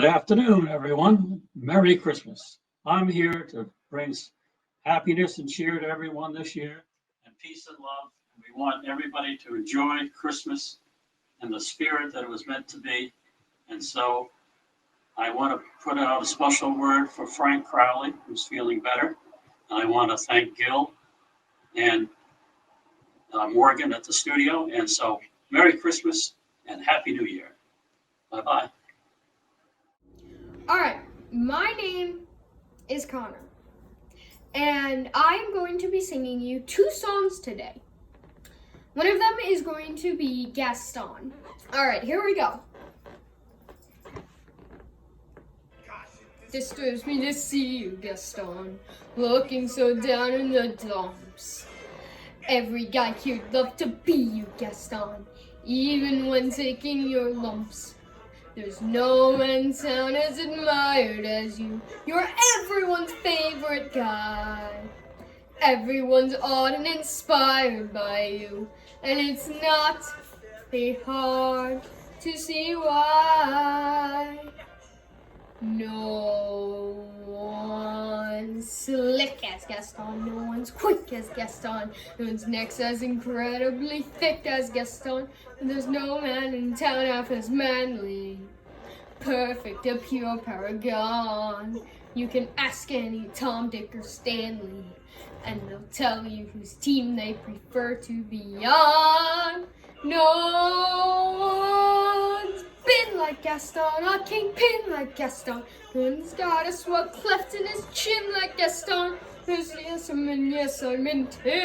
Good afternoon, everyone. Merry Christmas. I'm here to bring happiness and cheer to everyone this year and peace and love. And we want everybody to enjoy Christmas and the spirit that it was meant to be. And so I want to put out a special word for Frank Crowley, who's feeling better. And I want to thank Gil and Morgan at the studio. And so Merry Christmas and Happy New Year. Bye-bye. All right, my name is Connor, and I'm going to be singing you two songs today. One of them is going to be Gaston. All right, here we go. Disturbs me to see you, Gaston, looking so down in the dumps. Every guy here'd love to be you, Gaston, even when taking your lumps. There's no man in town as admired as you. You're everyone's favorite guy. Everyone's awed and inspired by you. And it's not very hard to see why. No one's slick as Gaston. No one's quick as Gaston. No one's neck's as incredibly thick as Gaston. And there's no man in town half as manly. Perfect, a pure paragon. You can ask any Tom, Dick, or Stanley, and they'll tell you whose team they prefer to be on. No one's been like Gaston, a kingpin like Gaston. No one's got a swell cleft in his chin like Gaston. Yes, I'm intimidated.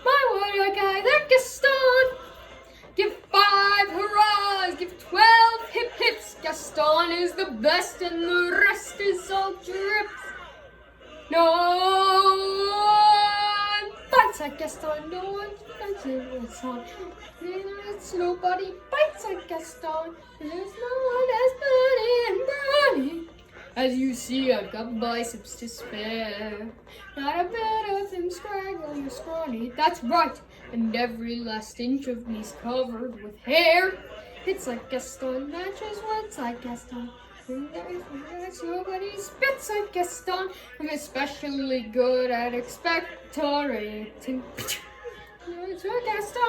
My word, a guy that Gaston. Give 5 hurrahs, give 12 hip hips. Gaston is the best and the rest is all drips. No one bites like Gaston, no one bites like Gaston. Nobody bites like Gaston. There's no one as funny and brawny. As you see, I've got biceps to spare. Not a bit of them scraggly or scrawny. That's right, and every last inch of me's covered with hair. It's like Gaston, matches what's like Gaston. Nobody spits like Gaston. I'm especially good at expectorating. It's like Gaston.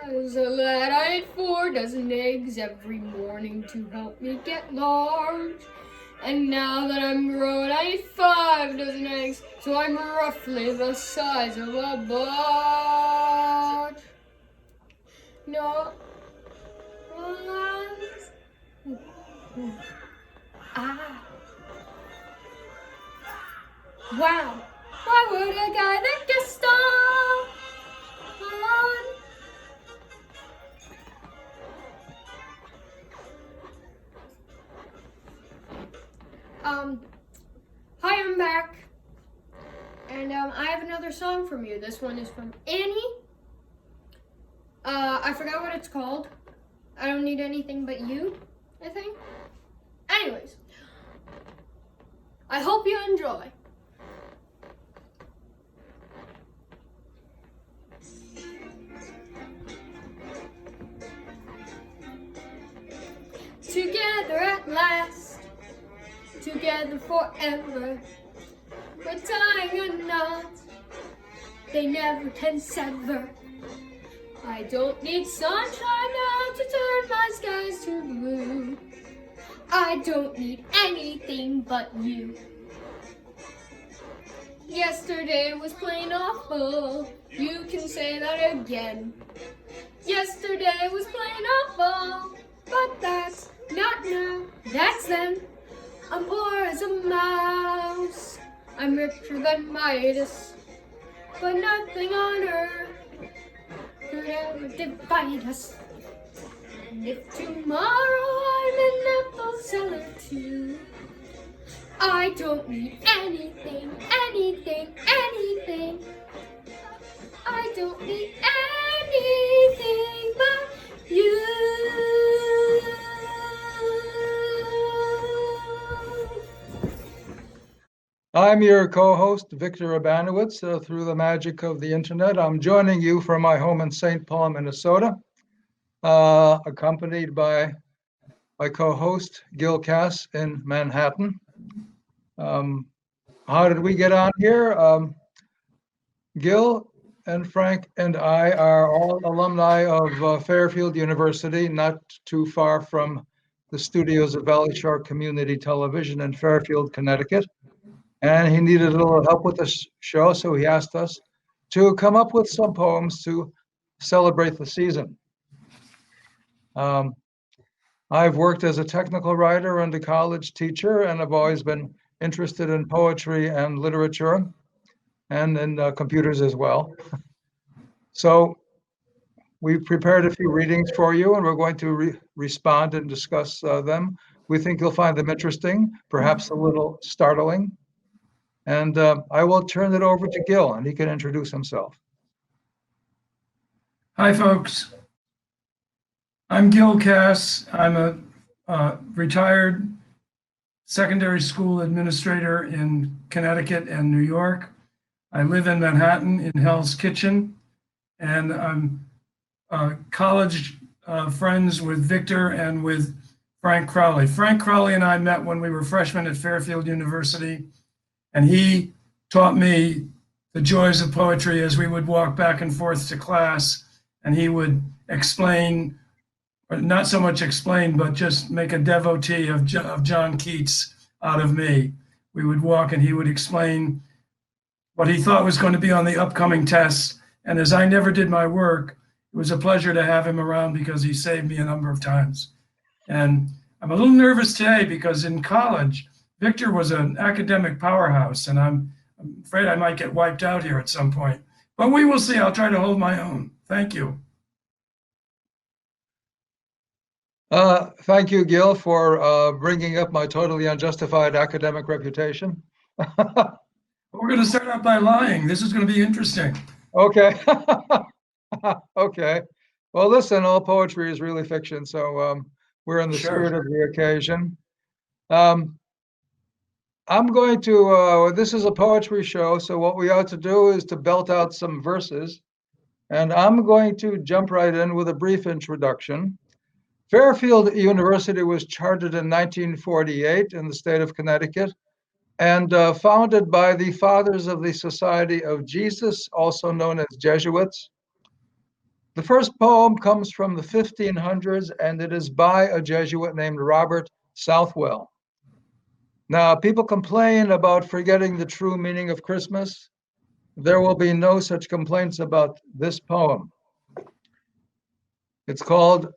As a lad, I ate 4 dozen eggs every morning to help me get large. And now that I'm grown, I eat 5 dozen eggs, so I'm roughly the size of a barge. No one's... Ah. Wow. Why would a guy that Gaston? Hi, I'm back, and I have another song from you. This one is from Annie. I forgot what it's called. I don't need anything but you, I think. Anyways, I hope you enjoy. Together at last, together forever, we're tying a knot they never can sever. I don't need sunshine now to turn my skies to blue. I don't need anything but you. Yesterday was plain awful, you can say that again. Yesterday was plain awful, but that's not now, that's then. I'm poor as a mouse, I'm richer than Midas, but nothing on earth could ever divide us. And if tomorrow I'm an apple seller too, I don't need anything, anything, anything. I don't need anything but you. I'm your co-host, Victor Urbanowicz. Through the magic of the internet, I'm joining you from my home in St. Paul, Minnesota, accompanied by my co-host, Gil Cass in Manhattan. How did we get on here? Gil and Frank and I are all alumni of Fairfield University, not too far from the studios of Valley Shore Community Television in Fairfield, Connecticut. And he needed a little help with the show, so he asked us to come up with some poems to celebrate the season. I've worked as a technical writer and a college teacher, and I've always been interested in poetry and literature and in computers as well. So we prepared a few readings for you, and we're going to respond and discuss them. We think you'll find them interesting, perhaps a little startling. And I will turn it over to Gil, and he can introduce himself. Hi, folks. I'm Gil Cass. I'm a retired secondary school administrator in Connecticut and New York. I live in Manhattan in Hell's Kitchen, and I'm college friends with Victor and with Frank Crowley. Frank Crowley and I met when we were freshmen at Fairfield University, and he taught me the joys of poetry as we would walk back and forth to class, and he would explain, or not so much explain, but just make a devotee of John Keats out of me. We would walk and he would explain what he thought was going to be on the upcoming tests. And as I never did my work, it was a pleasure to have him around because he saved me a number of times. And I'm a little nervous today because in college, Victor was an academic powerhouse, and I'm afraid I might get wiped out here at some point. But we will see. I'll try to hold my own. Thank you. Thank you, Gil, for bringing up my totally unjustified academic reputation. We're going to start out by lying. This is going to be interesting. Okay. Okay. Well, listen, all poetry is really fiction, so we're in the spirit of the occasion. I'm going to, this is a poetry show, so what we ought to do is to belt out some verses, and I'm going to jump right in with a brief introduction. Fairfield University was chartered in 1948 in the state of Connecticut and founded by the Fathers of the Society of Jesus, also known as Jesuits. The first poem comes from the 1500s, and it is by a Jesuit named Robert Southwell. Now, people complain about forgetting the true meaning of Christmas. There will be no such complaints about this poem. It's called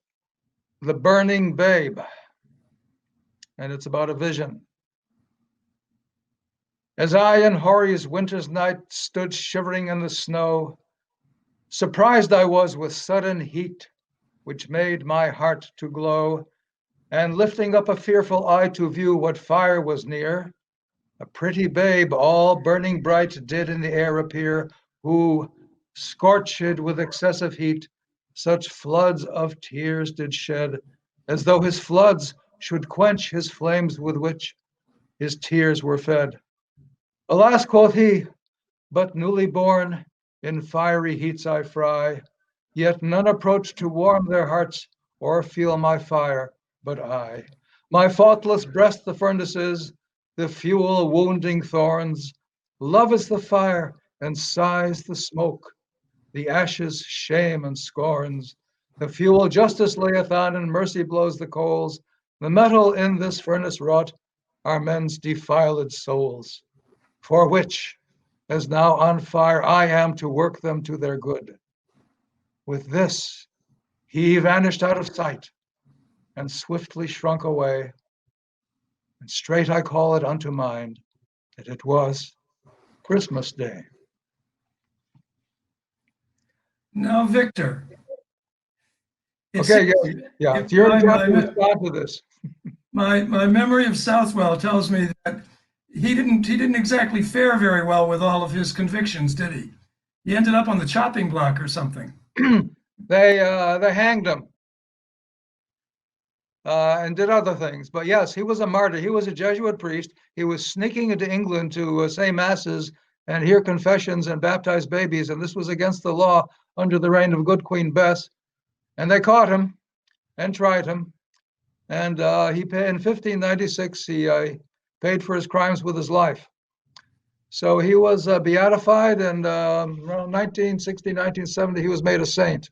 The Burning Babe, and it's about a vision. As I in Hory's winter's night stood shivering in the snow, surprised I was with sudden heat, which made my heart to glow, and lifting up a fearful eye to view what fire was near, a pretty babe all burning bright did in the air appear, who, scorched with excessive heat, such floods of tears did shed, as though his floods should quench his flames with which his tears were fed. Alas, quoth he, but newly born, in fiery heats I fry, yet none approach to warm their hearts or feel my fire, but I. My faultless breast the furnace is, the fuel wounding thorns. Love is the fire, and sighs the smoke, the ashes shame and scorns. The fuel justice layeth on, and mercy blows the coals. The metal in this furnace wrought are men's defiled souls, for which, as now on fire, I am to work them to their good. With this, he vanished out of sight, and swiftly shrunk away. And straight I call it unto mind that it was Christmas Day. Now, Victor. Okay, yeah. It's your job to respond to this. My memory of Southwell tells me that he didn't exactly fare very well with all of his convictions, did he? He ended up on the chopping block or something. They hanged him and did other things. But yes, he was a martyr. He was a Jesuit priest. He was sneaking into England to say masses and hear confessions and baptize babies. And this was against the law under the reign of good Queen Bess. And they caught him and tried him. And in 1596, he paid for his crimes with his life. So he was beatified, and around 1960, 1970, he was made a saint.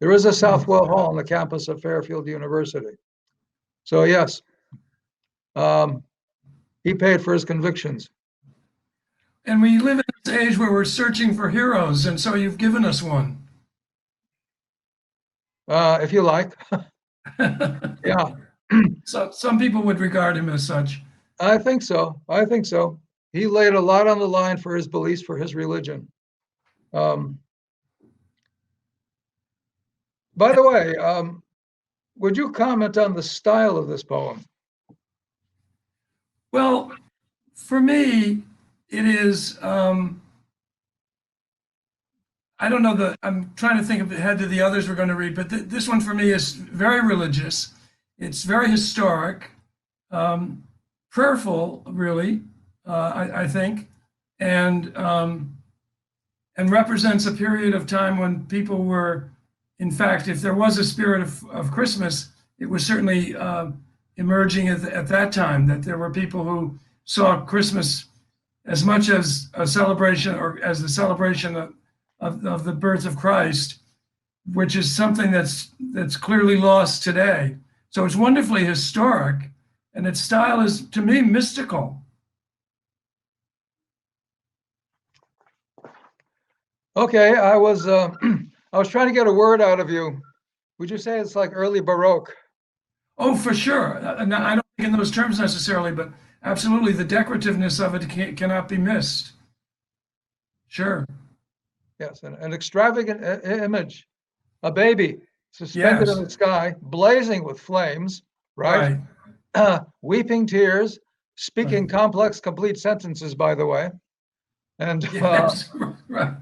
There is a Southwell Hall on the campus of Fairfield University. So yes, he paid for his convictions. And we live in this age where we're searching for heroes, and so you've given us one. If you like. Yeah. So some people would regard him as such. I think so. I think so. He laid a lot on the line for his beliefs, for his religion. By the way, would you comment on the style of this poem? Well, for me, it is, I don't know I'm trying to think of ahead to the others we're going to read, but this one for me is very religious. It's very historic, prayerful, really, I think, and represents a period of time when people were, in fact, if there was a spirit of Christmas, it was certainly emerging at that time, that there were people who saw Christmas as much as a celebration, or as the celebration of the birth of Christ, which is something that's clearly lost today. So it's wonderfully historic, and its style is, to me, mystical. Okay, I was trying to get a word out of you. Would you say it's like early Baroque? Oh, for sure. I don't think in those terms necessarily, but absolutely, the decorativeness of it cannot be missed. Sure. Yes, an extravagant image, a baby suspended in the sky, blazing with flames, right? Weeping tears, speaking complex, complete sentences, by the way. And yes, right.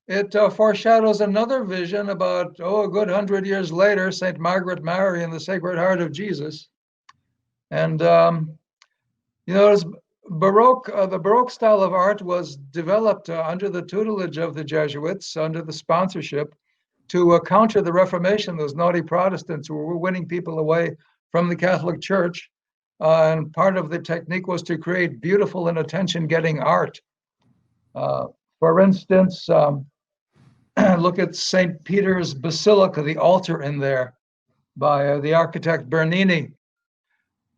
It foreshadows another vision about, a good 100 years later, St. Margaret Mary and the Sacred Heart of Jesus. And, it's Baroque, the Baroque style of art was developed under the tutelage of the Jesuits, under the sponsorship, to counter the Reformation, those naughty Protestants who were winning people away from the Catholic Church. And part of the technique was to create beautiful and attention-getting art. For instance, look at St. Peter's Basilica, the altar in there by the architect Bernini.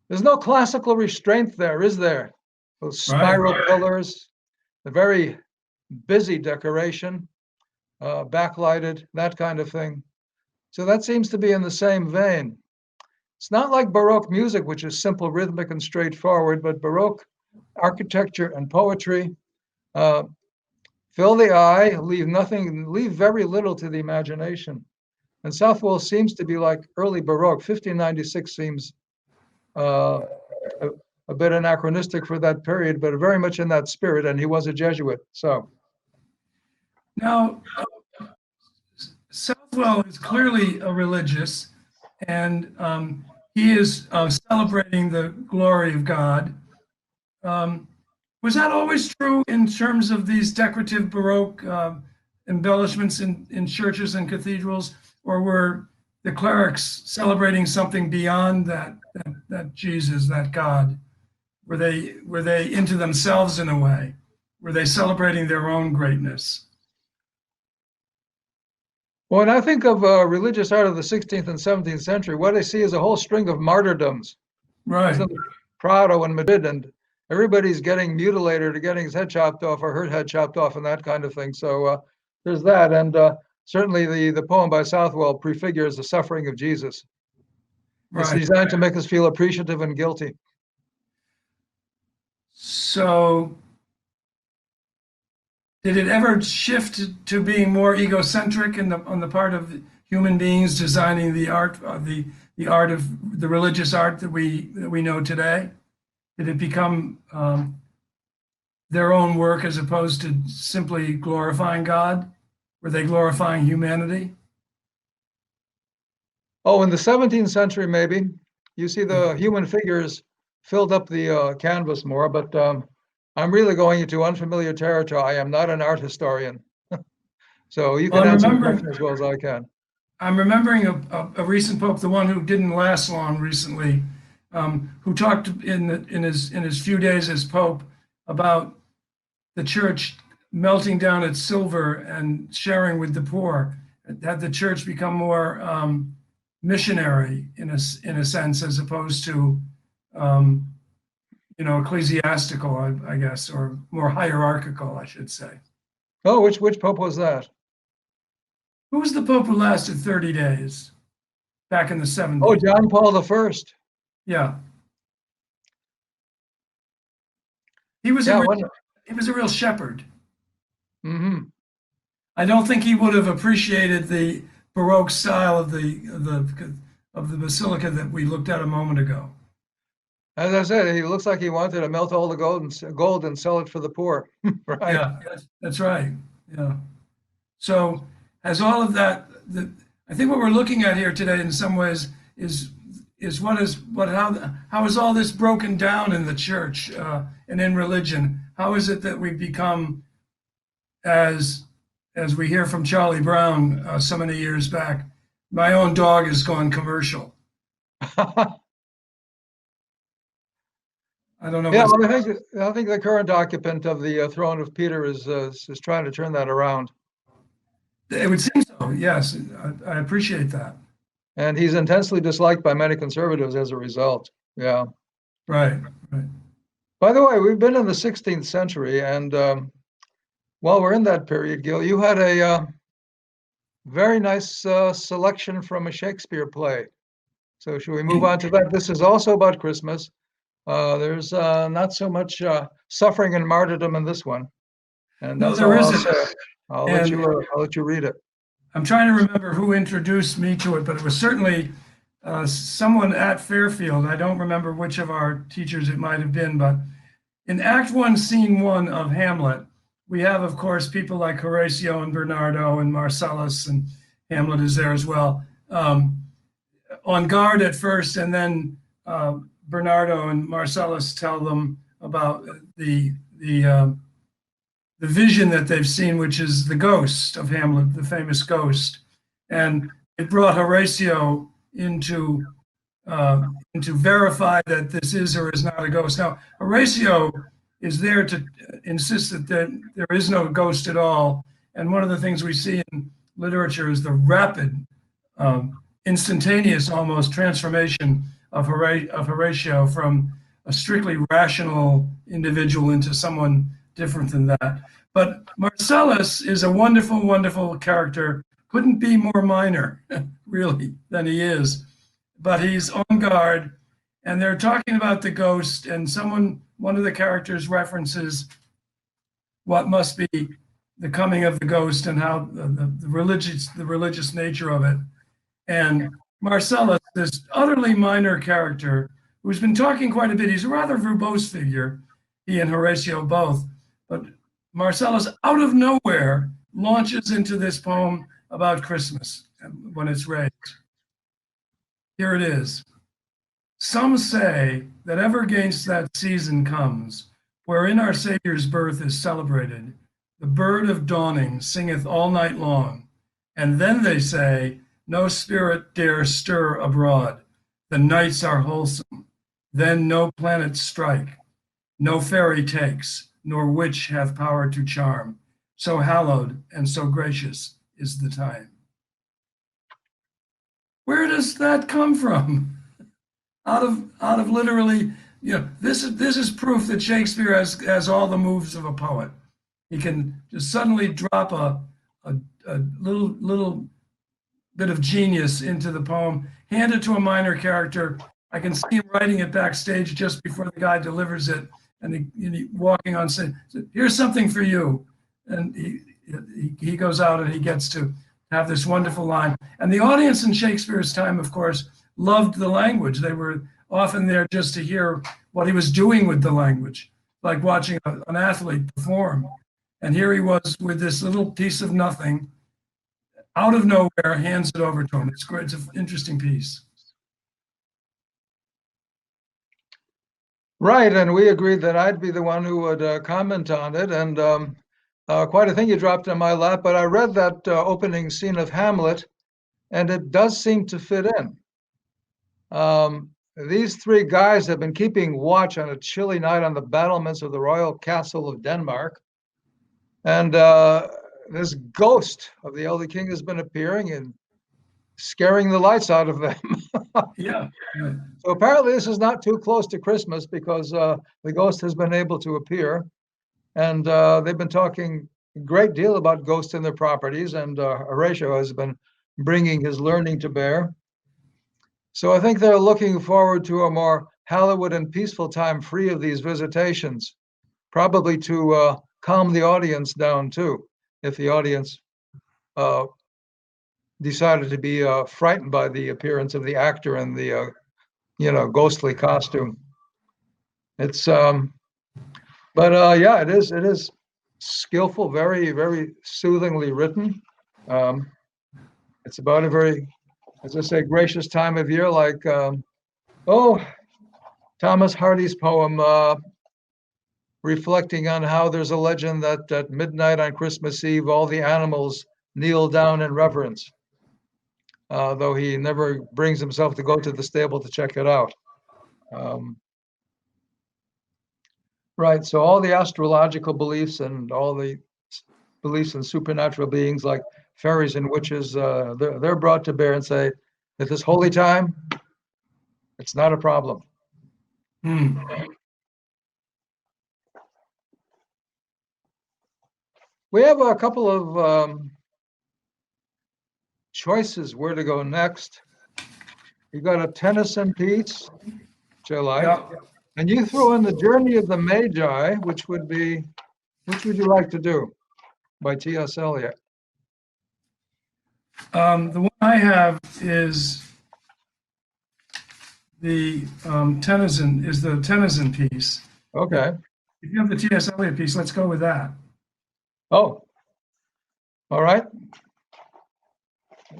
There's no classical restraint there, is there? Those spiral pillars, the very busy decoration, backlighted, that kind of thing. So that seems to be in the same vein. It's not like Baroque music, which is simple, rhythmic, and straightforward, but Baroque architecture and poetry fill the eye, leave very little to the imagination. And Southwell seems to be like early Baroque. 1596 seems a bit anachronistic for that period, but very much in that spirit, and he was a Jesuit, so. Now, Southwell is clearly a religious, and he is celebrating the glory of God. Was that always true in terms of these decorative Baroque embellishments in churches and cathedrals, or were the clerics celebrating something beyond that Jesus, that God? Were they into themselves in a way? Were they celebrating their own greatness? When I think of religious art of the 16th and 17th century, what I see is a whole string of martyrdoms. Right. Prado and Madrid, and everybody's getting mutilated or getting his head chopped off or her head chopped off and that kind of thing. So there's that. And certainly the poem by Southwell prefigures the suffering of Jesus. It's designed to make us feel appreciative and guilty. So did it ever shift to being more egocentric on the part of human beings designing the art of the art of the religious art that we know today? Did it become their own work as opposed to simply glorifying God? Were they glorifying humanity? Oh, in the 17th century, maybe. You see the human figures filled up the canvas more, but I'm really going into unfamiliar territory. I am not an art historian. So you can answer the question as well as I can. I'm remembering a recent pope, the one who didn't last long recently, who talked in his few days as pope about the church melting down its silver and sharing with the poor. Had the church become more missionary in a sense, as opposed to ecclesiastical, I guess, or more hierarchical, I should say. Oh, which pope was that? Who was the pope who lasted 30 days back in the 70s? Oh, John Paul I. Yeah. He was Yeah, he was a real shepherd. mm-hmm. I don't think he would have appreciated the Baroque style of the basilica that we looked at a moment ago. As I said, he looks like he wanted to melt all the gold and sell it for the poor. Right. Yeah, that's right. Yeah. So as all of that, I think what we're looking at here today, in some ways, is how is all this broken down in the church and in religion? How is it that we've become, as we hear from Charlie Brown so many years back, my own dog has gone commercial. I don't know. Yeah, well, I think the current occupant of the throne of Peter is trying to turn that around. It would seem so. Yes, I appreciate that. And he's intensely disliked by many conservatives as a result. Yeah. Right. By the way, we've been in the 16th century, and while we're in that period, Gil, you had a very nice selection from a Shakespeare play. So should we move on to that? This is also about Christmas. There's not so much suffering and martyrdom in this one. And No, that's there all I'll isn't. say. I'll let you read it. I'm trying to remember who introduced me to it, but it was certainly someone at Fairfield. I don't remember which of our teachers it might have been, but in Act 1, Scene 1 of Hamlet, we have, of course, people like Horatio and Bernardo and Marcellus, and Hamlet is there as well, on guard at first, and then Bernardo and Marcellus tell them about the vision that they've seen, which is the ghost of Hamlet, the famous ghost. And it brought Horatio into verify that this is or is not a ghost. Now, Horatio is there to insist that there is no ghost at all. And one of the things we see in literature is the rapid, instantaneous almost transformation of Horatio from a strictly rational individual into someone different than that. But Marcellus is a wonderful, wonderful character. Couldn't be more minor, really, than he is. But he's on guard, and they're talking about the ghost, and one of the characters references what must be the coming of the ghost and how the religious nature of it. And Marcellus, this utterly minor character, who's been talking quite a bit, he's a rather verbose figure, he and Horatio both, but Marcellus, out of nowhere, launches into this poem about Christmas when it's raised. Here it is. Some say that ever against that season comes, wherein our Savior's birth is celebrated, the bird of dawning singeth all night long, and then they say, no spirit dare stir abroad, the nights are wholesome, then no planets strike, no fairy takes, nor witch hath power to charm. So hallowed and so gracious is the time. Where does that come from? Out of literally, this is proof that Shakespeare has all the moves of a poet. He can just suddenly drop a little bit of genius into the poem, hand it to a minor character. I can see him writing it backstage just before the guy delivers it. And he walking on saying, here's something for you. And he goes out and he gets to have this wonderful line. And the audience in Shakespeare's time, of course, loved the language. They were often there just to hear what he was doing with the language, like watching an athlete perform. And here he was with this little piece of nothing, out of nowhere, hands it over to him. It's great. It's an interesting piece. Right, and we agreed that I'd be the one who would comment on it, and quite a thing you dropped in my lap, but I read that opening scene of Hamlet, and it does seem to fit in. These three guys have been keeping watch on a chilly night on the battlements of the royal castle of Denmark. And this ghost of the elder king has been appearing and scaring the lights out of them. Yeah. So apparently this is not too close to Christmas because the ghost has been able to appear. And they've been talking a great deal about ghosts in their properties, and Horatio has been bringing his learning to bear. So I think they're looking forward to a more hallowed and peaceful time free of these visitations, probably to calm the audience down too, if the audience decided to be frightened by the appearance of the actor in the ghostly costume. It's yeah, it is skillful, very, very soothingly written. It's about a very, as I say, gracious time of year, like Thomas Hardy's poem reflecting on how there's a legend that at midnight on Christmas Eve, all the animals kneel down in reverence, though he never brings himself to go to the stable to check it out. Right, so all the astrological beliefs and all the beliefs in supernatural beings like fairies and witches, they're brought to bear and say, at this holy time, it's not a problem. We have a couple of choices where to go next. You got a Tennyson piece, which I like. Yeah. And you throw in the Journey of the Magi, which would you like to do, by T.S. Eliot? The one I have is the Tennyson piece. Okay. If you have the T.S. Eliot piece, let's go with that. Oh, all right.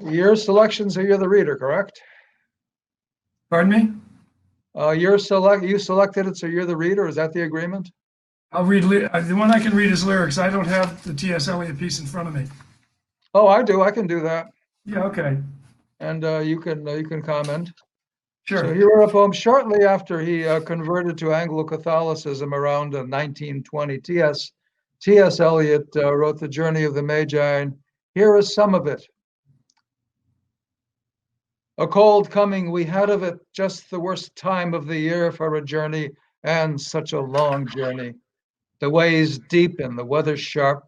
Your selections, so you're the reader, correct? Pardon me? You selected it, so you're the reader. Is that the agreement? I'll read, the one I can read is lyrics. I don't have the T.S. Eliot piece in front of me. Oh, I do. I can do that. Yeah, okay. And you can comment. Sure. So he wrote a poem shortly after he converted to Anglo-Catholicism around 1920. T.S. Eliot wrote The Journey of the Magi, and here is some of it. A cold coming we had of it, just the worst time of the year for a journey, and such a long journey. The ways deep and the weather sharp,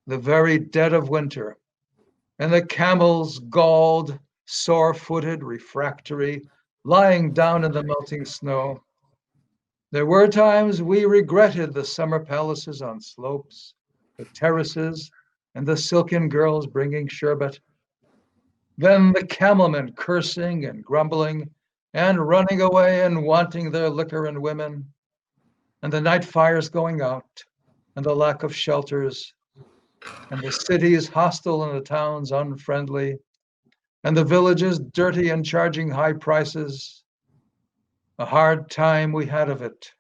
the very dead of winter, and the camels galled, sore-footed, refractory, lying down in the melting snow. There were times we regretted the summer palaces on slopes, the terraces, and the silken girls bringing sherbet. Then the camelmen cursing and grumbling and running away and wanting their liquor and women, and the night fires going out, and the lack of shelters, and the cities hostile and the towns unfriendly, and the villages dirty and charging high prices. A hard time we had of it.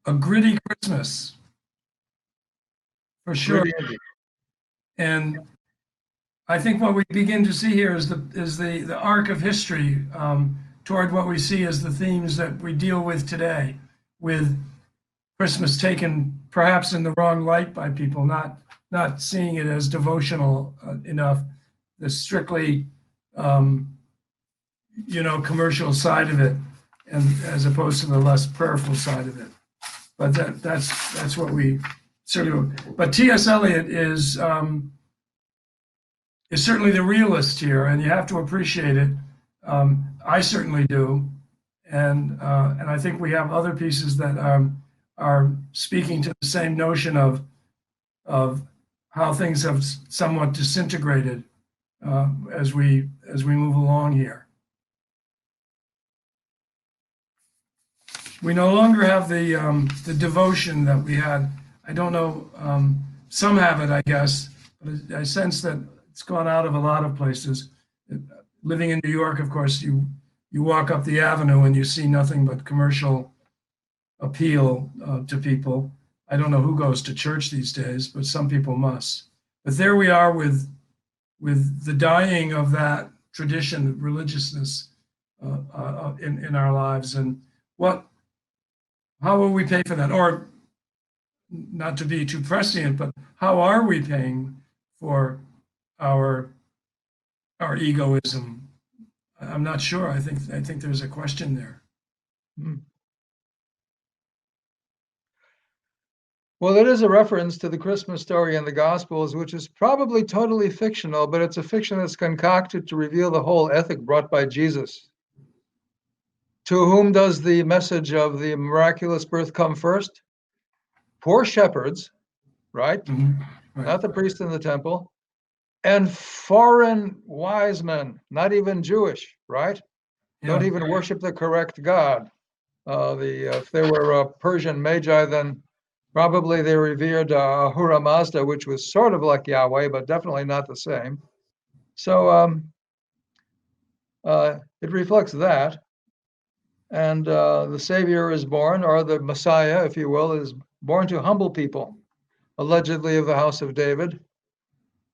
A gritty Christmas, for sure. Gritty. And I think what we begin to see here is the arc of history toward what we see as the themes that we deal with today, with Christmas taken perhaps in the wrong light by people, not seeing it as devotional enough, the strictly commercial side of it, and as opposed to the less prayerful side of it. But that's what we certainly. But T.S. Eliot is certainly the realist here, and you have to appreciate it. I certainly do, and I think we have other pieces that are speaking to the same notion of how things have somewhat disintegrated as we move along here. We no longer have the devotion that we had. I don't know. Some have it, I guess, but I sense that it's gone out of a lot of places. Living in New York, of course, you walk up the avenue and you see nothing but commercial appeal to people. I don't know who goes to church these days, but some people must. But there we are with the dying of that tradition of religiousness in our lives, and how will we pay for that? Or, not to be too prescient, but how are we paying for our egoism? I'm not sure. I think there's a question there. Well, there is a reference to the Christmas story in the Gospels, which is probably totally fictional, but it's a fiction that's concocted to reveal the whole ethic brought by Jesus. To whom does the message of the miraculous birth come first? Poor shepherds, right? Right. Not the priest in the temple, and foreign wise men, not even Jewish, right? Don't Yeah. even worship the correct God. If they were Persian magi, then probably they revered Ahura Mazda, which was sort of like Yahweh, but definitely not the same. So it reflects that. And the Savior is born, or the Messiah, if you will, is born to humble people, allegedly of the house of David.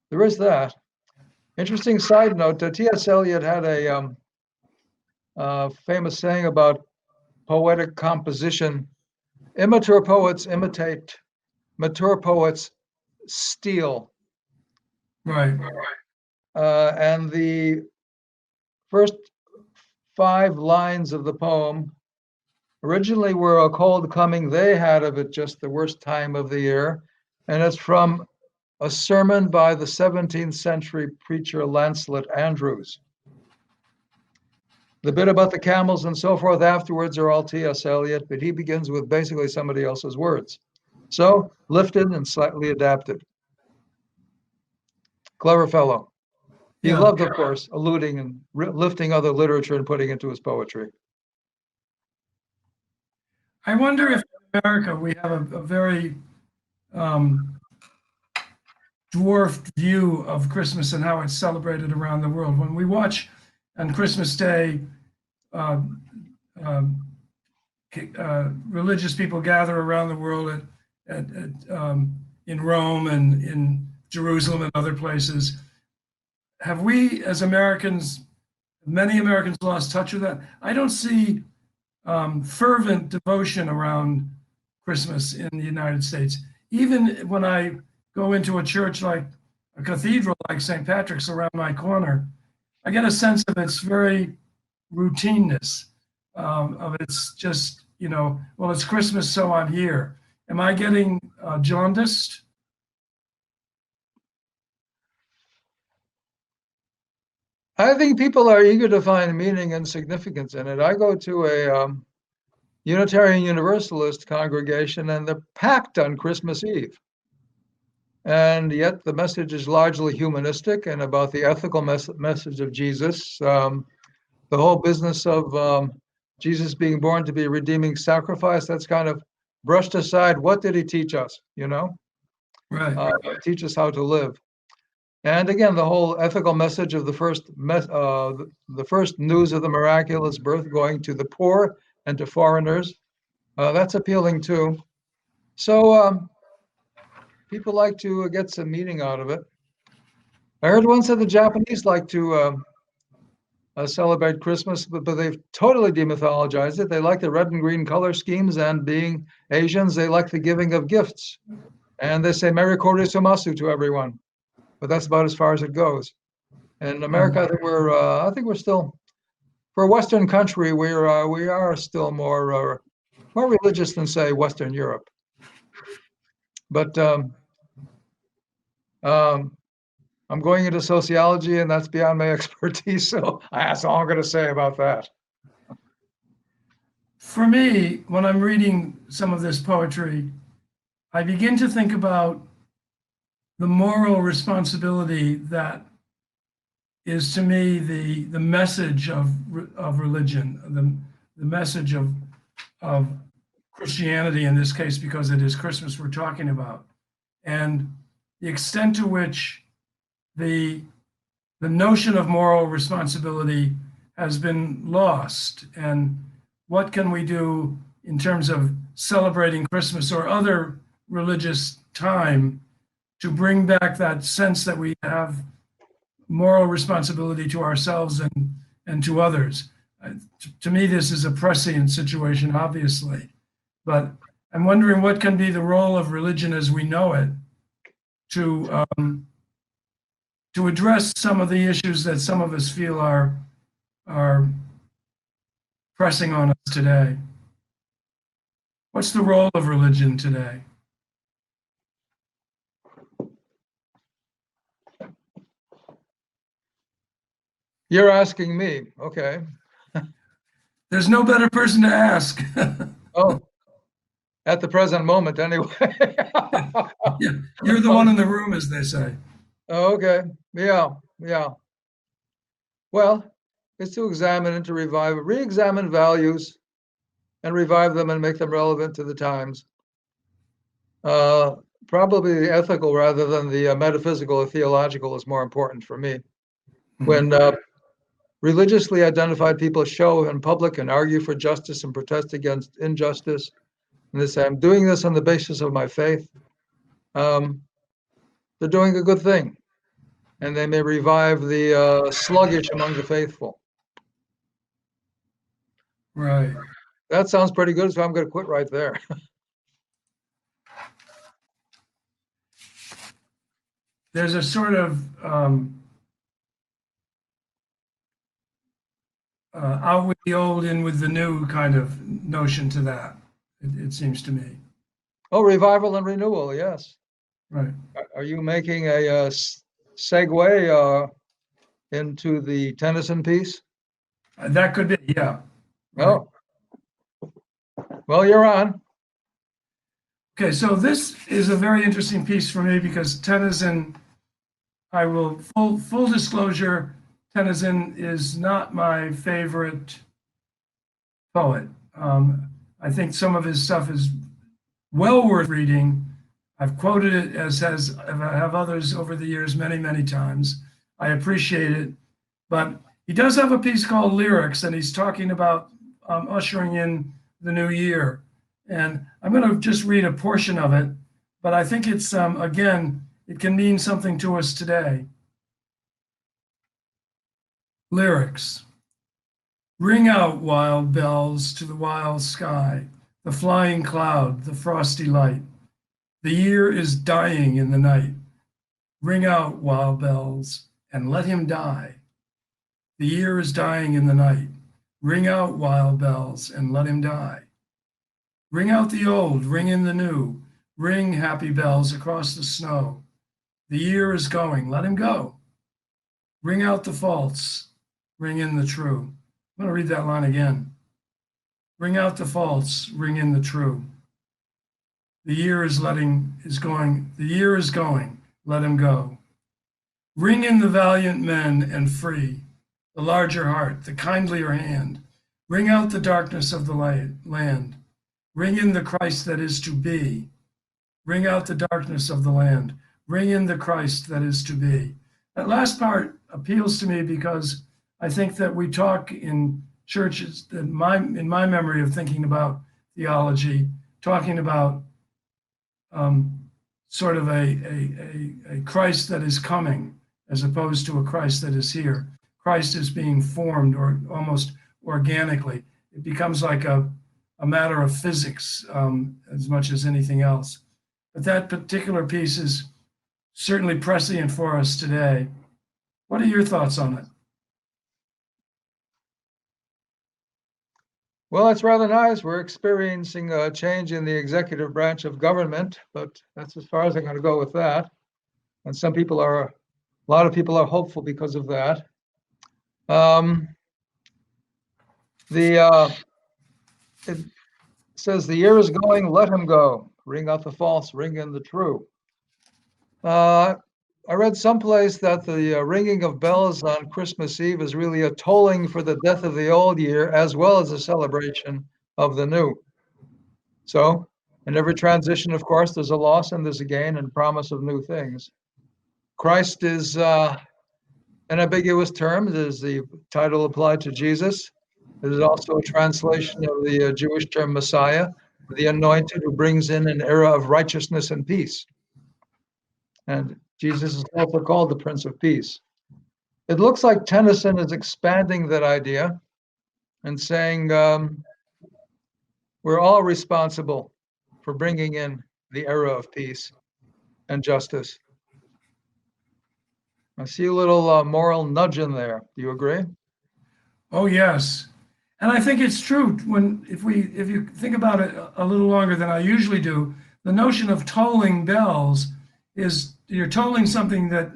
There is that. Interesting side note, T.S. Eliot had a famous saying about poetic composition. Immature poets imitate, mature poets steal. Right. And the first 5 lines of the poem originally were a cold coming they had of it, just the worst time of the year. And it's from a sermon by the 17th century preacher Lancelot Andrewes. The bit about the camels and so forth afterwards are all T.S. Eliot, but he begins with basically somebody else's words. So lifted and slightly adapted. Clever fellow. He loved, of course, alluding and lifting other literature and putting it into his poetry. I wonder if in America we have a very dwarfed view of Christmas and how it's celebrated around the world. When we watch on Christmas Day, religious people gather around the world in Rome and in Jerusalem and other places. Have we, as Americans, many Americans lost touch with that? I don't see fervent devotion around Christmas in the United States. Even when I go into a church like a cathedral like St. Patrick's around my corner, I get a sense of its very routineness, of it's just, well, it's Christmas, so I'm here. Am I getting jaundiced? I think people are eager to find meaning and significance in it. I go to a Unitarian Universalist congregation, and they're packed on Christmas Eve. And yet the message is largely humanistic and about the ethical message of Jesus. The whole business of Jesus being born to be a redeeming sacrifice, that's kind of brushed aside. What did he teach us? Right. Teach us how to live. And again, the whole ethical message of the first news of the miraculous birth going to the poor and to foreigners, that's appealing too. So people like to get some meaning out of it. I heard once that the Japanese like to celebrate Christmas, but they've totally demythologized it. They like the red and green color schemes, and being Asians, they like the giving of gifts. And they say Merry Korisumasu to everyone. But that's about as far as it goes. In America, I think we're still, for a Western country, we are still more religious than, say, Western Europe. But I'm going into sociology, and that's beyond my expertise. So that's all I'm going to say about that. For me, when I'm reading some of this poetry, I begin to think about the moral responsibility that is, to me, the message of religion, the message of Christianity in this case, because it is Christmas we're talking about, and the extent to which the notion of moral responsibility has been lost, and what can we do in terms of celebrating Christmas or other religious time to bring back that sense that we have moral responsibility to ourselves and to others. To me, this is a prescient situation, obviously, but I'm wondering what can be the role of religion as we know it to address some of the issues that some of us feel are pressing on us today. What's the role of religion today? You're asking me, okay. There's no better person to ask. Oh, at the present moment, anyway. Yeah, you're the one in the room, as they say. Okay, yeah. Well, it's to examine and to re-examine values and revive them and make them relevant to the times. Probably the ethical rather than the metaphysical or theological is more important for me. When religiously identified people show in public and argue for justice and protest against injustice, and they say, I'm doing this on the basis of my faith, they're doing a good thing. And they may revive the sluggish among the faithful. Right. That sounds pretty good, so I'm going to quit right there. There's a sort of out with the old, in with the new kind of notion to that, it seems to me. Oh, revival and renewal, yes. Right. Are you making a segue into the Tennyson piece? That could be, yeah. Right. Oh. Well, you're on. Okay, so this is a very interesting piece for me because Tennyson, I will, full disclosure, Tennyson is not my favorite poet. I think some of his stuff is well worth reading. I've quoted it as have others over the years many, many times. I appreciate it, but he does have a piece called Lyrics, and he's talking about ushering in the new year. And I'm going to just read a portion of it, but I think it's, again, it can mean something to us today. Lyrics. Ring out, wild bells, to the wild sky, the flying cloud, the frosty light. The year is dying in the night. Ring out, wild bells, and let him die. The year is dying in the night. Ring out, wild bells, and let him die. Ring out the old, ring in the new. Ring, happy bells, across the snow. The year is going, let him go. Ring out the false, ring in the true. I'm going to read that line again. Ring out the false, ring in the true. The year is going, the year is going, let him go. Ring in the valiant men and free, the larger heart, the kindlier hand. Ring out the darkness of the land. Ring in the Christ that is to be. Ring out the darkness of the land. Ring in the Christ that is to be. That last part appeals to me because I think that we talk in churches, that in my memory of thinking about theology, talking about sort of a Christ that is coming as opposed to a Christ that is here. Christ is being formed or almost organically. It becomes like a matter of physics as much as anything else. But that particular piece is certainly prescient for us today. What are your thoughts on it? Well, it's rather nice. We're experiencing a change in the executive branch of government, but that's as far as I'm going to go with that. And a lot of people are hopeful because of that. It says the year is going, let him go. Ring out the false, ring in the true. I read someplace that the ringing of bells on Christmas Eve is really a tolling for the death of the old year, as well as a celebration of the new. So, in every transition, of course, there's a loss and there's a gain and promise of new things. Christ is an ambiguous term. There's the title applied to Jesus. It is also a translation of the Jewish term Messiah, the anointed who brings in an era of righteousness and peace. And Jesus is also called the Prince of Peace. It looks like Tennyson is expanding that idea and saying we're all responsible for bringing in the era of peace and justice. I see a little moral nudge in there. Do you agree? Oh, yes. And I think it's true if you think about it a little longer than I usually do, the notion of tolling bells is you're tolling something that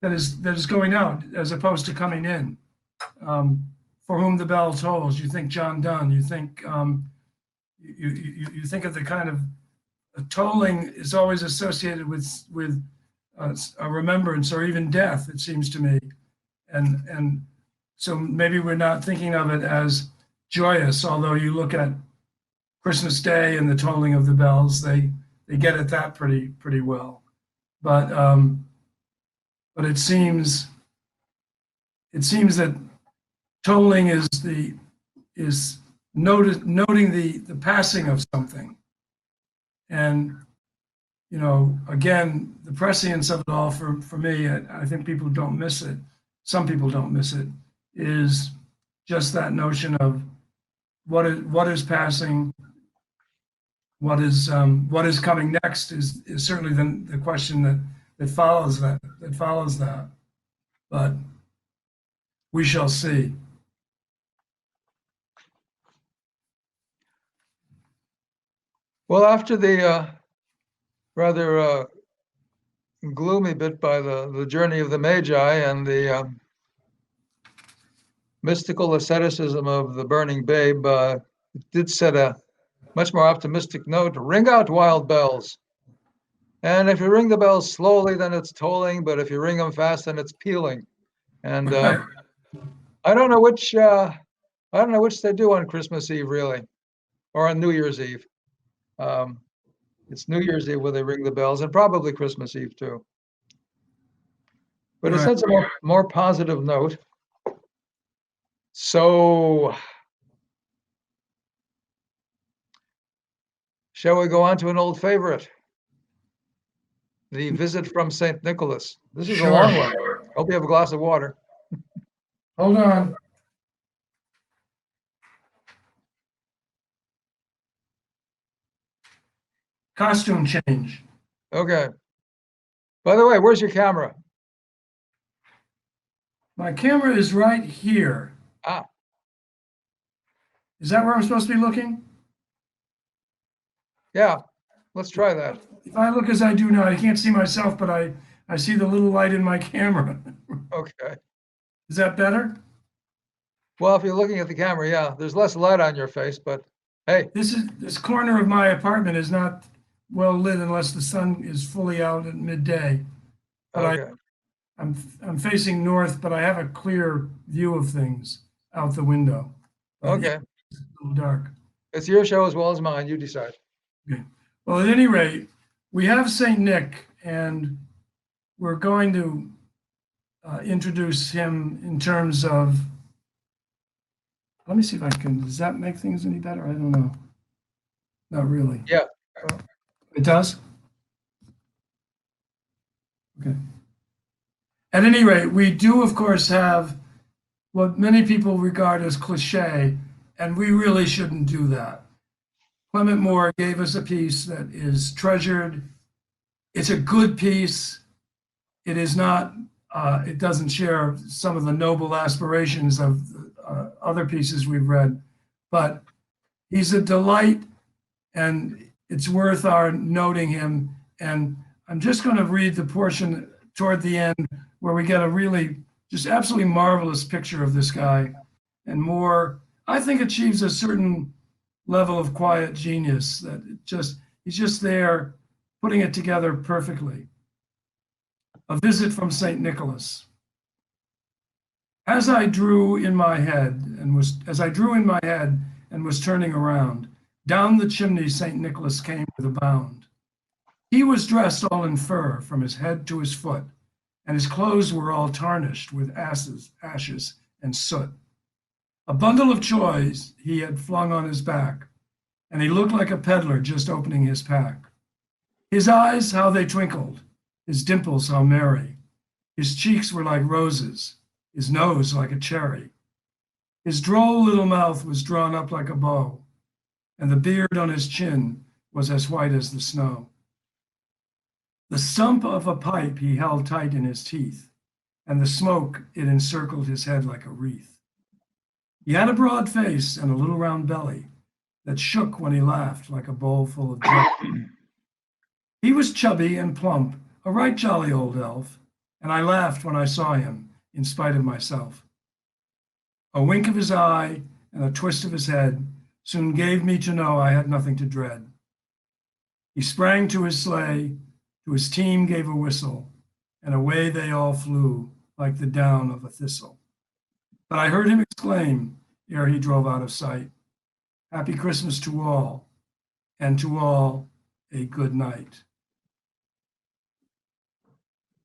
is going out as opposed to coming in. For whom the bell tolls, you think John Donne, you think you think of the kind of tolling is always associated with a remembrance or even death, it seems to me. And so maybe we're not thinking of it as joyous, although you look at Christmas Day and the tolling of the bells, they get at that pretty well. But it seems that tolling is noting the passing of something. And you know, again, the prescience of it all for me, I think people don't miss it. Some people don't miss it, is just that notion of what is passing, what is coming next is certainly the question that follows that. But we shall see. Well, after the rather gloomy bit by the journey of the Magi and the mystical asceticism of the burning babe, it did set a much more optimistic note. Ring out, wild bells. And if you ring the bells slowly, then it's tolling. But if you ring them fast, then it's pealing. And I don't know which they do on Christmas Eve, really, or on New Year's Eve. It's New Year's Eve where they ring the bells, and probably Christmas Eve too. But it sets a more positive note. So, shall we go on to an old favorite? The visit from St. Nicholas. This is a long one. Hope you have a glass of water. Hold on. Costume change. Okay. By the way, where's your camera? My camera is right here. Ah. Is that where I'm supposed to be looking? Yeah, let's try that. If I look as I do now, I can't see myself, but I see the little light in my camera. Okay. Is that better? Well, if you're looking at the camera, yeah, there's less light on your face, but hey. This corner of my apartment is not well lit unless the sun is fully out at midday. But Okay. I'm facing north, but I have a clear view of things out the window. Okay. It's a little dark. It's your show as well as mine. You decide. Okay. Well, at any rate, we have Saint Nick, and we're going to introduce him in terms of. Let me see if I can. Does that make things any better? I don't know. Not really. Yeah. It does? Okay. At any rate, we do, of course, have what many people regard as cliche, and we really shouldn't do that. Clement Moore gave us a piece that is treasured. It's a good piece. It is not, it doesn't share some of the noble aspirations of other pieces we've read, but he's a delight, and it's worth our noting him. And I'm just going to read the portion toward the end where we get a really just absolutely marvelous picture of this guy. And Moore, I think, achieves a certain level of quiet genius that he's just there putting it together perfectly. A visit from St. Nicholas. As I drew in my head and was turning around, down the chimney St. Nicholas came with a bound. He was dressed all in fur from his head to his foot, and his clothes were all tarnished with ashes and soot. A bundle of toys he had flung on his back, and he looked like a peddler just opening his pack. His eyes, how they twinkled, his dimples how merry. His cheeks were like roses, his nose like a cherry. His droll little mouth was drawn up like a bow, and the beard on his chin was as white as the snow. The stump of a pipe he held tight in his teeth, and the smoke, it encircled his head like a wreath. He had a broad face and a little round belly that shook when he laughed like a bowl full of jelly. He was chubby and plump, a right jolly old elf, and I laughed when I saw him, in spite of myself. A wink of his eye and a twist of his head soon gave me to know I had nothing to dread. He sprang to his sleigh, to his team gave a whistle, and away they all flew like the down of a thistle. But I heard him exclaim, ere he drove out of sight, "Happy Christmas to all, and to all a good night."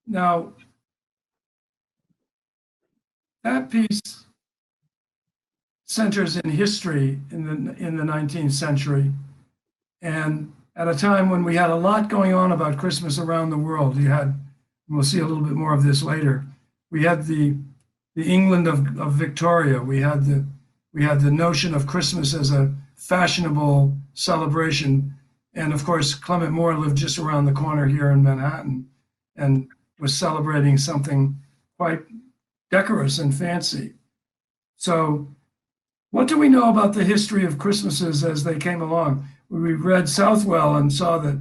Now, that piece centers in history in the 19th century, and at a time when we had a lot going on about Christmas around the world. We'll see a little bit more of this later. We had the England of Victoria. We had the notion of Christmas as a fashionable celebration, and of course Clement Moore lived just around the corner here in Manhattan, and was celebrating something quite decorous and fancy. So, what do we know about the history of Christmases as they came along? We read Southwell and saw that,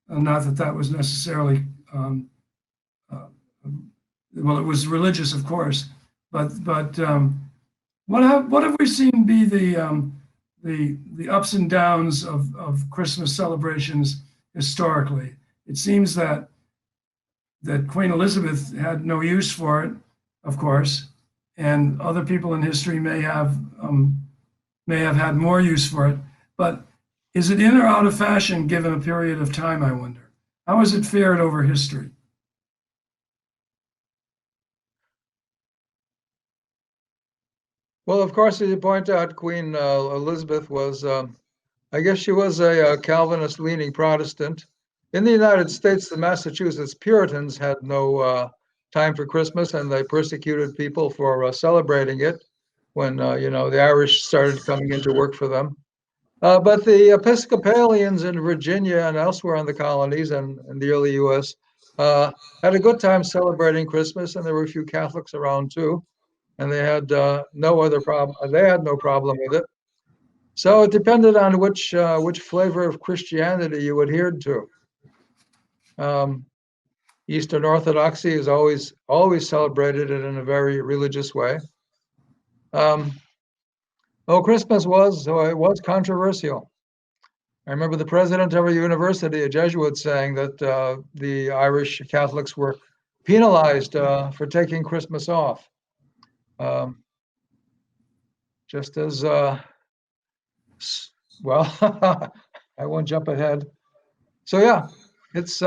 not that that was necessarily, well, it was religious, of course, but what have we seen be the ups and downs of Christmas celebrations historically? It seems that Queen Elizabeth had no use for it, of course, and other people in history may have had more use for it. But is it in or out of fashion given a period of time, I wonder? How has it fared over history? Well, of course, as you point out, Queen Elizabeth was, I guess she was a Calvinist-leaning Protestant. In the United States, the Massachusetts Puritans had no time for Christmas, and they persecuted people for celebrating it when, the Irish started coming into work for them. But the Episcopalians in Virginia and elsewhere in the colonies and in the early U.S. Had a good time celebrating Christmas, and there were a few Catholics around too, and they had no other problem. They had no problem with it. So it depended on which flavor of Christianity you adhered to. Eastern Orthodoxy is always celebrated it in a very religious way. Christmas was controversial. I remember the president of a university, a Jesuit, saying that the Irish Catholics were penalized for taking Christmas off. Just as well, I won't jump ahead. So yeah, it's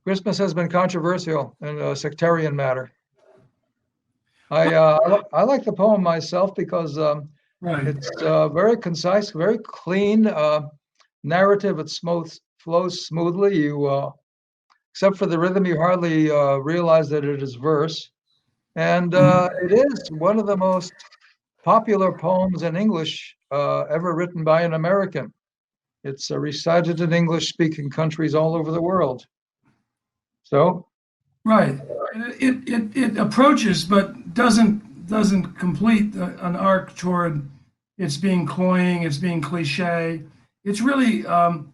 Christmas has been controversial in a sectarian matter. I like the poem myself because Right. it's very concise, very clean narrative. It flows smoothly. You, except for the rhythm, you hardly realize that it is verse. And it is one of the most popular poems in English ever written by an American. It's recited in English-speaking countries all over the world. So, Right. It approaches, but doesn't complete an arc toward it's being cloying, it's being cliche. It's really a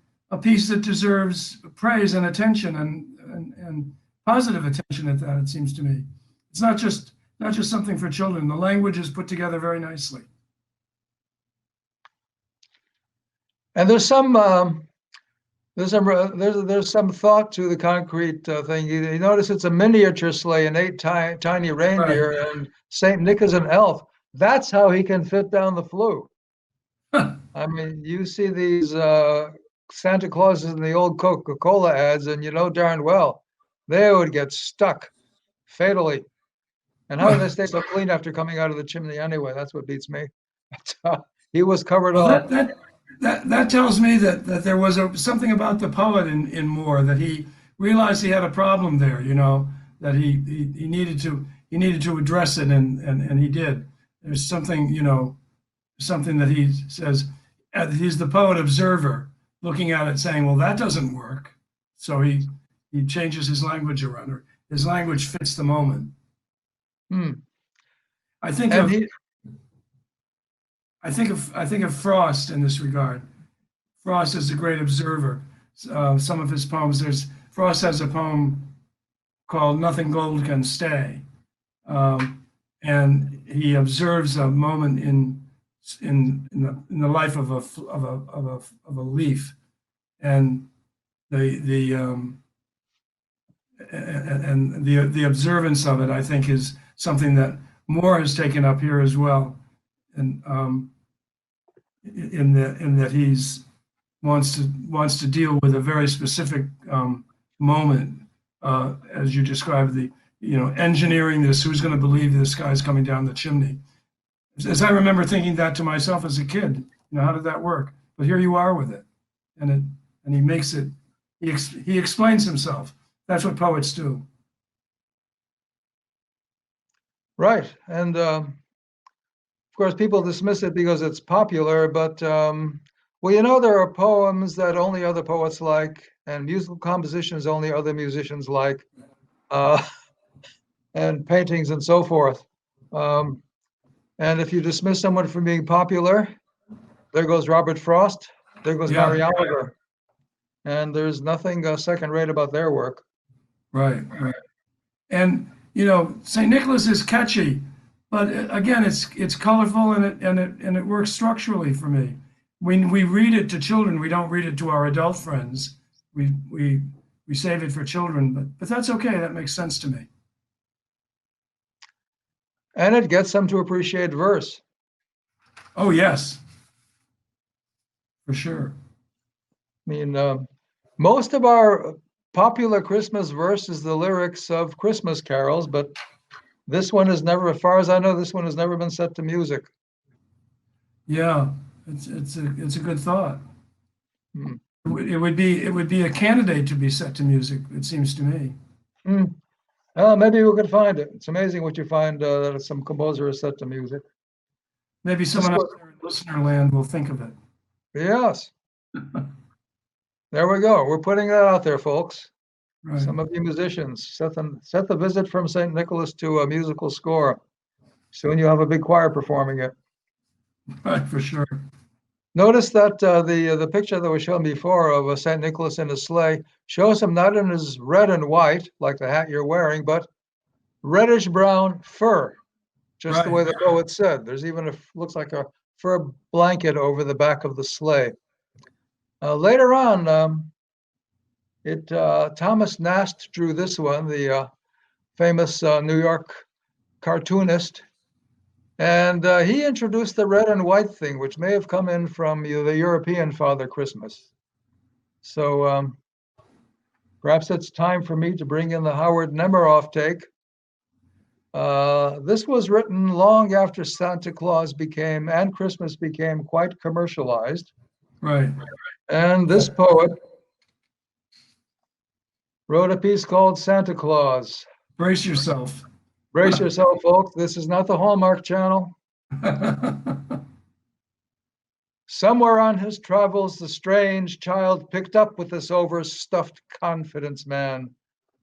piece that deserves praise and attention and positive attention at that, it seems to me. It's not just something for children. The language is put together very nicely. and there's some thought to the concrete thing. You notice it's a miniature sleigh and 8 tiny reindeer, and Saint Nick is an elf. That's how he can fit down the flue. I mean, you see these Santa Clauses in the old Coca-Cola ads, and you know darn well they would get stuck fatally. And how do they stay so clean after coming out of the chimney anyway? That's what beats me. He was covered Well, up. that tells me that there was something about the poet in Moore, that he realized he had a problem there, that he needed to address it, and he did. There's something, something that he says, he's the poet observer looking at it saying, well, that doesn't work. So he changes his language around, or his language fits the moment. Hmm. I think of Frost in this regard. Frost is a great observer. Some of his poems, Frost has a poem called "Nothing Gold Can Stay," and he observes a moment in the life of a leaf, and the observance of it, I think, is something that Moore has taken up here as well, and in that he's wants to deal with a very specific moment, as you described, engineering this. Who's going to believe this guy's coming down the chimney? As I remember thinking that to myself as a kid, how did that work? But here you are with it, and he makes it. He explains himself. That's what poets do. Right, and of course, people dismiss it because it's popular, but well, there are poems that only other poets like, and musical compositions only other musicians like, and paintings and so forth. And if you dismiss someone from being popular, there goes Robert Frost, there goes Yeah. Mary Oliver, and there's nothing second-rate about their work. Right. And St. Nicholas is catchy, but again, it's colorful, and it works structurally for me. When we read it to children, we don't read it to our adult friends. We save it for children, but that's okay. That makes sense to me. And it gets them to appreciate verse. Oh yes, for sure. I mean, most of our popular Christmas verse is the lyrics of Christmas carols, but this one has never, as far as I know, this one has never been set to music. Yeah, it's a good thought. Hmm. It would be a candidate to be set to music, it seems to me. Well, maybe we could find it. It's amazing what you find that some composer is set to music. Maybe someone out there in listener land will think of it. Yes. There we go. We're putting that out there, folks. Right. Some of you musicians, set the visit from St. Nicholas to a musical score. Soon you'll have a big choir performing it. Right, for sure. Notice that the picture that was shown before of St. Nicholas in his sleigh shows him not in his red and white, like the hat you're wearing, but reddish brown fur, just the way the poet said. There's even looks like a fur blanket over the back of the sleigh. Later on, Thomas Nast drew this one, the famous New York cartoonist, and he introduced the red and white thing, which may have come in from the European Father Christmas. So perhaps it's time for me to bring in the Howard Nemeroff take. This was written long after Santa Claus and Christmas became quite commercialized. Right. And this poet wrote a piece called Santa Claus. Brace yourself. Brace yourself, folks. This is not the Hallmark Channel. Somewhere on his travels, the strange child picked up with this overstuffed confidence man,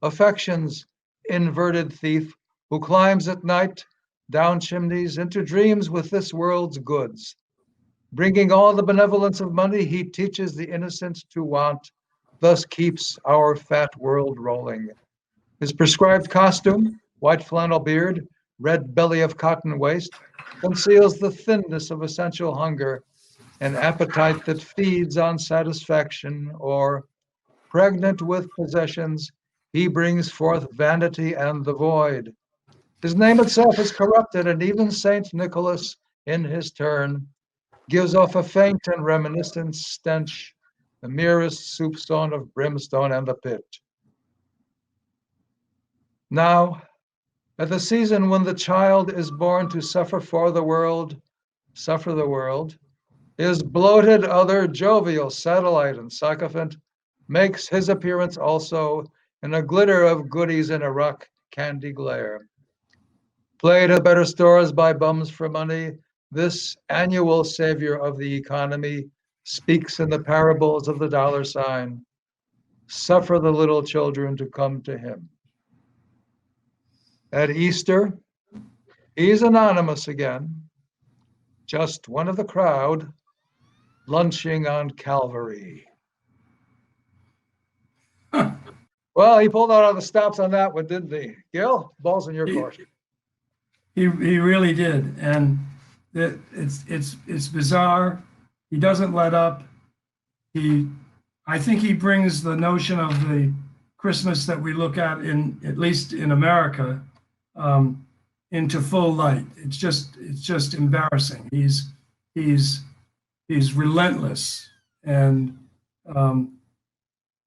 affection's inverted thief who climbs at night down chimneys into dreams with this world's goods. Bringing all the benevolence of money, he teaches the innocent to want, thus keeps our fat world rolling. His prescribed costume, white flannel beard, red belly of cotton waist, conceals the thinness of essential hunger, an appetite that feeds on satisfaction, or, pregnant with possessions, he brings forth vanity and the void. His name itself is corrupted, and even Saint Nicholas, in his turn, gives off a faint and reminiscent stench, the merest soupçon of brimstone and the pit. Now, at the season when the child is born to suffer the world, his bloated other jovial satellite and sycophant makes his appearance also, and a glitter of goodies in a rock candy glare. Played at better stores by bums for money, this annual savior of the economy speaks in the parables of the dollar sign. Suffer the little children to come to him. At Easter, he's anonymous again, just one of the crowd lunching on Calvary. Well, he pulled out all the stops on that one, didn't he? Gil, ball's in your court. He really did, and it's bizarre. He doesn't let up. I think he brings the notion of the Christmas that we look at least in America, into full light. It's just embarrassing. He's relentless, and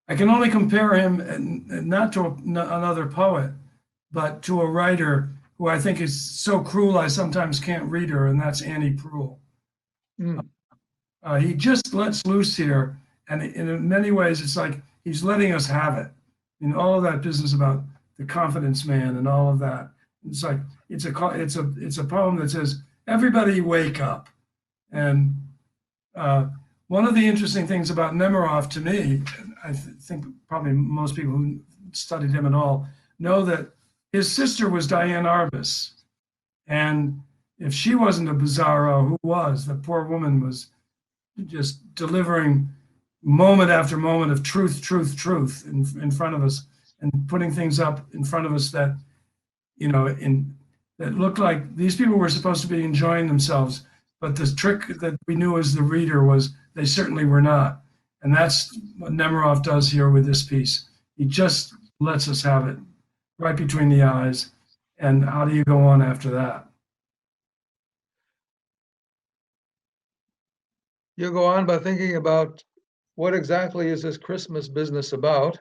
I can only compare him not to another poet, but to a writer who I think is so cruel I sometimes can't read her, and that's Annie Proulx. He just lets loose here, and in many ways it's like he's letting us have it. In all of that business about the confidence man and all of that, it's like it's a poem that says, "Everybody wake up." And one of the interesting things about Nemiroff to me, I think probably most people who studied him at all know that his sister was Diane Arbus. And if she wasn't a bizarro, who was? The poor woman was just delivering moment after moment of truth in front of us, and putting things up in front of us that, that looked like these people were supposed to be enjoying themselves. But the trick that we knew as the reader was they certainly were not. And that's what Nemiroff does here with this piece. He just lets us have it right between the eyes. And how do you go on after that? You go on by thinking about what exactly is this Christmas business about.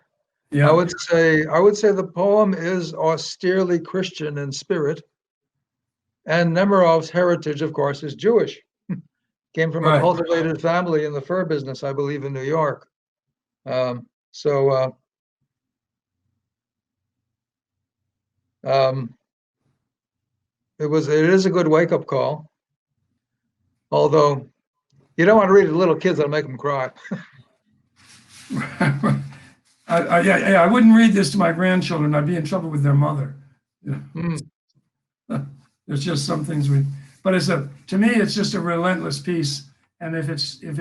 Yeah. I would say the poem is austerely Christian in spirit. And Nemiroff's heritage, of course, is Jewish. Came from a cultivated family in the fur business, I believe, in New York. It is a good wake-up call. Although you don't want to read it to little kids, that'll make them cry. I wouldn't read this to my grandchildren. I'd be in trouble with their mother. There's just some things but to me, it's just a relentless piece. And if it's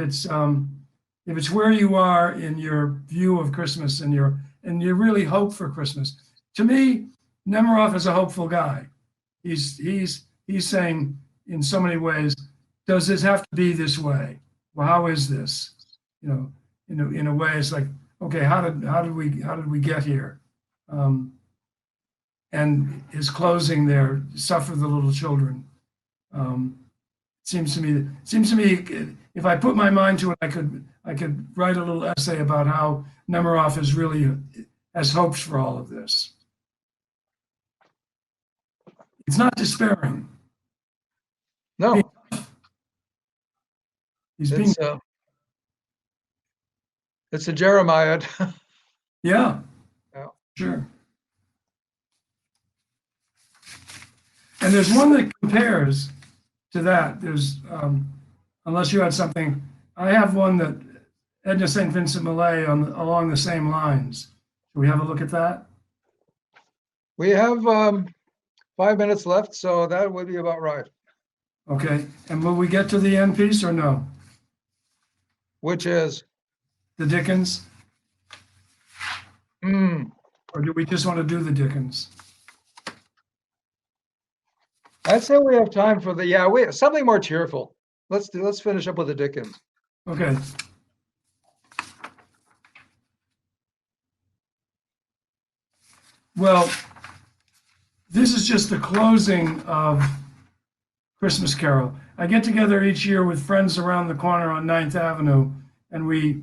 where you are in your view of Christmas and you really hope for Christmas, to me, Nemiroff is a hopeful guy. He's saying in so many ways, does this have to be this way? Well, how is this? In a way, it's like, okay, how did we get here? And his closing there, suffer the little children. Seems to me, if I put my mind to it, I could write a little essay about how Nemiroff has hopes for all of this. It's not despairing. No. It's a Jeremiah. Yeah. Yeah. Sure. And there's one that compares to that. There's, unless you had something, I have one that Edna St. Vincent Millay along the same lines. Should we have a look at that? We have 5 minutes left, so that would be about right. Okay. And will we get to the end piece or no? Which is? The Dickens? Or do we just want to do the Dickens? I'd say we have time for something more cheerful. Let's finish up with the Dickens. Okay. Well, this is just the closing of Christmas Carol. I get together each year with friends around the corner on 9th Avenue, and we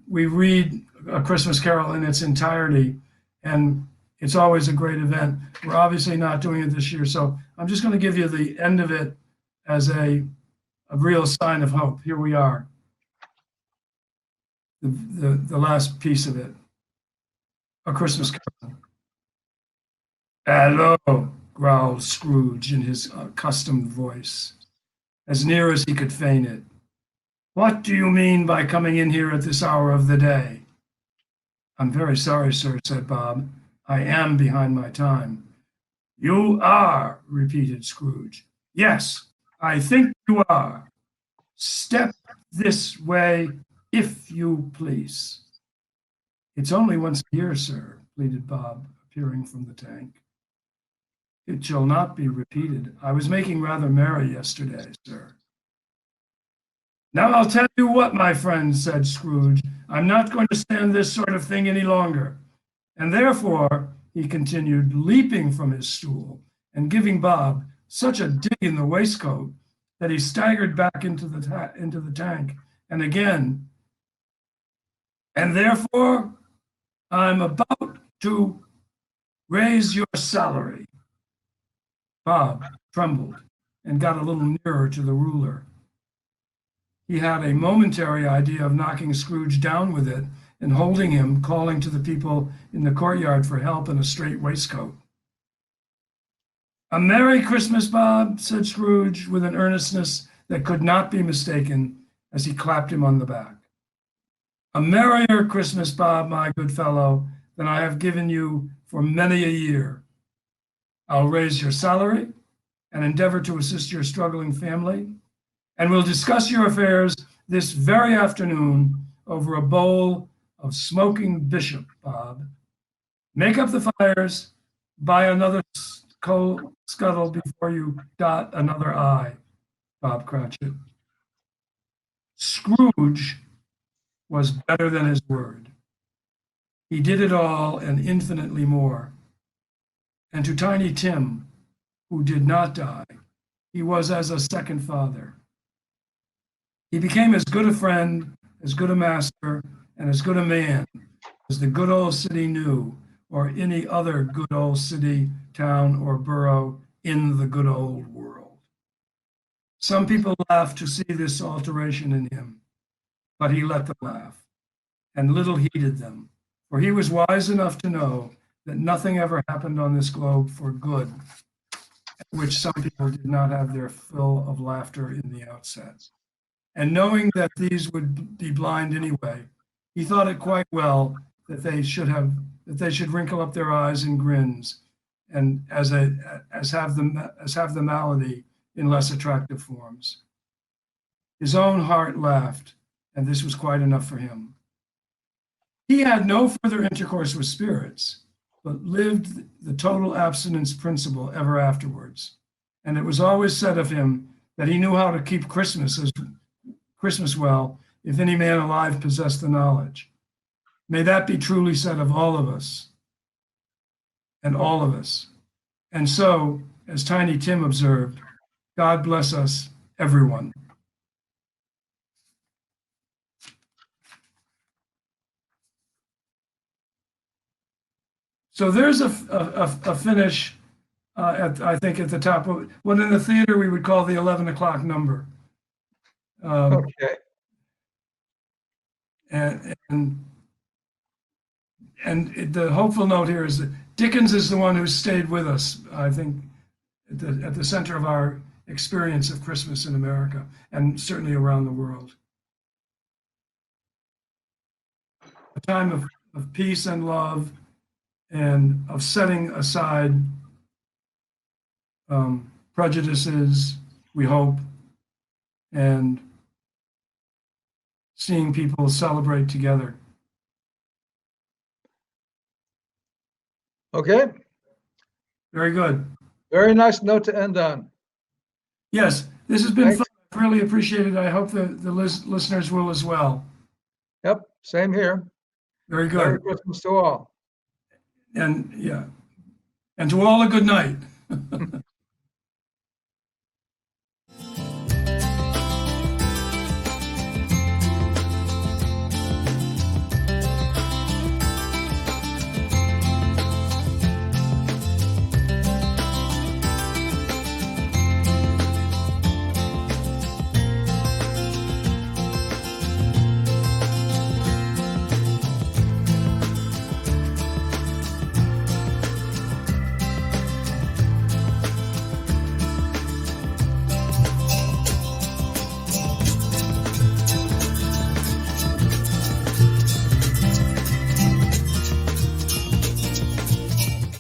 read A Christmas Carol in its entirety, and it's always a great event. We're obviously not doing it this year, so I'm just going to give you the end of it as a real sign of hope. Here we are, the last piece of it. A Christmas Carol. "Hello," growled Scrooge in his accustomed voice, as near as he could feign it. "What do you mean by coming in here at this hour of the day?" "I'm very sorry, sir," said Bob. "I am behind my time." "You are," repeated Scrooge. "Yes, I think you are. Step this way, if you please." "It's only once a year, sir," pleaded Bob, appearing from the tank. "It shall not be repeated. I was making rather merry yesterday, sir." "Now I'll tell you what, my friend," said Scrooge, "I'm not going to stand this sort of thing any longer. And therefore," he continued, leaping from his stool and giving Bob such a dig in the waistcoat that he staggered back into the tank, and again, "and therefore, I'm about to raise your salary." Bob trembled and got a little nearer to the ruler. He had a momentary idea of knocking Scrooge down with it and holding him, calling to the people in the courtyard for help in a straight waistcoat. "A Merry Christmas, Bob," said Scrooge with an earnestness that could not be mistaken as he clapped him on the back. "A merrier Christmas, Bob, my good fellow, than I have given you for many a year. I'll raise your salary and endeavor to assist your struggling family, and we'll discuss your affairs this very afternoon over a bowl of smoking bishop, Bob. Make up the fires, buy another coal scuttle before you dot another I, Bob Cratchit." Scrooge was better than his word. He did it all and infinitely more. And to Tiny Tim, who did not die, he was as a second father. He became as good a friend, as good a master, and as good a man as the good old city knew, or any other good old city, town, or borough in the good old world. Some people laughed to see this alteration in him, but he let them laugh, and little heeded them, for he was wise enough to know that nothing ever happened on this globe for good, at which some people did not have their fill of laughter in the outset. And knowing that these would be blind anyway, he thought it quite well that they should wrinkle up their eyes in grins, and as have the malady in less attractive forms. His own heart laughed, and this was quite enough for him. He had no further intercourse with spirits, but lived the total abstinence principle ever afterwards. And it was always said of him that he knew how to keep Christmas well, if any man alive possessed the knowledge. May that be truly said of all of us, and all of us. And so, as Tiny Tim observed, God bless us, everyone. So there's a finish, I think, at the top of what in the theater we would call the 11 o'clock number. Okay. And the hopeful note here is that Dickens is the one who stayed with us, I think, at the center of our experience of Christmas in America, and certainly around the world. A time of peace and love, and of setting aside prejudices, we hope, and seeing people celebrate together. Okay. Very good. Very nice note to end on. Yes, this has been Thanks. fun. I really appreciate it. I hope the listeners will as well. Yep, same here. Very Merry good. Christmas to all. And yeah, and to all a good night.